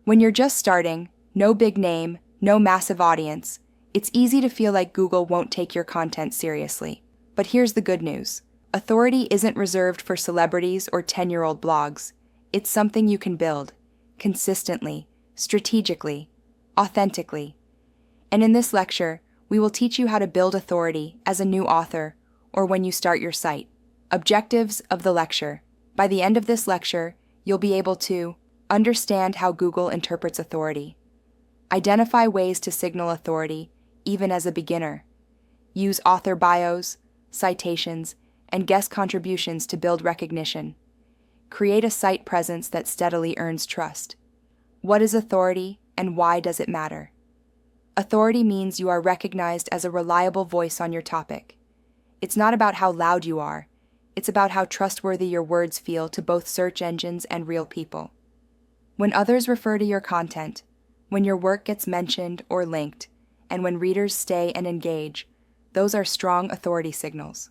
When you're just starting, no big name, no massive audience, it's easy to feel like Google won't take your content seriously. But here's the good news. Authority isn't reserved for celebrities or 10-year-old blogs. It's something you can build, consistently, strategically, authentically. And in this lecture, we will teach you how to build authority as a new author or when you start your site. Objectives of the lecture. By the end of this lecture, you'll be able to understand how Google interprets authority, identify ways to signal authority, even as a beginner, use author bios, citations, and guest contributions to build recognition, create a site presence that steadily earns trust. What is authority and why does it matter? Authority means you are recognized as a reliable voice on your topic. It's not about how loud you are, it's about how trustworthy your words feel to both search engines and real people. When others refer to your content, when your work gets mentioned or linked, and when readers stay and engage, those are strong authority signals.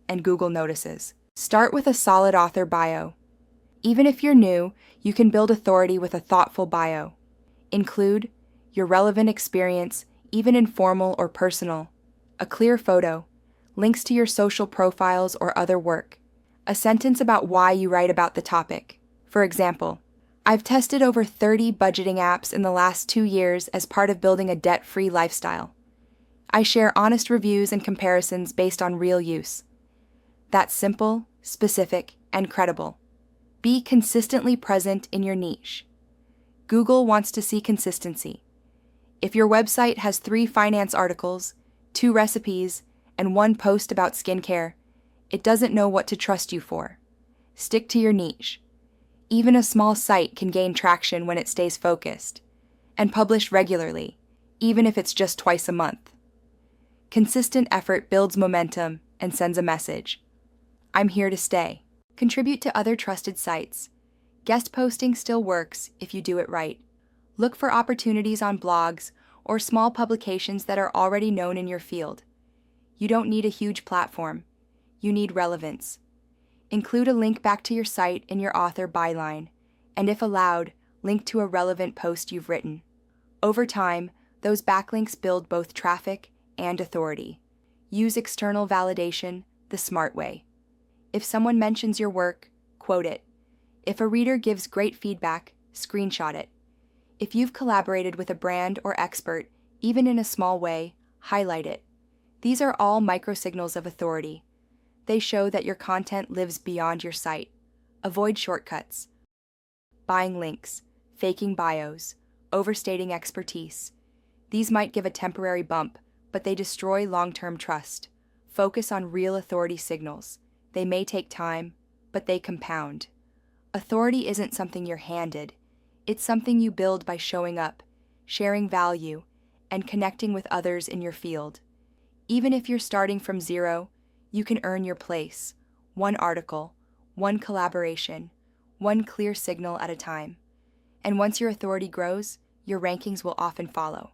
And Google notices. Start with a solid author bio. Even if you're new, you can build authority with a thoughtful bio. Include your relevant experience, even informal or personal, a clear photo, links to your social profiles or other work, a sentence about why you write about the topic. For example, I've tested over 30 budgeting apps in the last 2 years as part of building a debt-free lifestyle. I share honest reviews and comparisons based on real use. That's simple, specific, and credible. Be consistently present in your niche. Google wants to see consistency. If your website has 3 finance articles, 2 recipes, and 1 post about skincare, it doesn't know what to trust you for. Stick to your niche. Even a small site can gain traction when it stays focused. And publish regularly, even if it's just twice a month. Consistent effort builds momentum and sends a message. I'm here to stay. Contribute to other trusted sites. Guest posting still works if you do it right. Look for opportunities on blogs or small publications that are already known in your field. You don't need a huge platform. You need relevance. Include a link back to your site in your author byline, and if allowed, link to a relevant post you've written. Over time, those backlinks build both traffic and authority. Use external validation the smart way. If someone mentions your work, quote it. If a reader gives great feedback, screenshot it. If you've collaborated with a brand or expert, even in a small way, highlight it. These are all microsignals of authority. They show that your content lives beyond your site. Avoid shortcuts. Buying links, faking bios, overstating expertise. These might give a temporary bump, but they destroy long-term trust. Focus on real authority signals. They may take time, but they compound. Authority isn't something you're handed. It's something you build by showing up, sharing value, and connecting with others in your field. Even if you're starting from zero, you can earn your place, one article, one collaboration, one clear signal at a time. And once your authority grows, your rankings will often follow.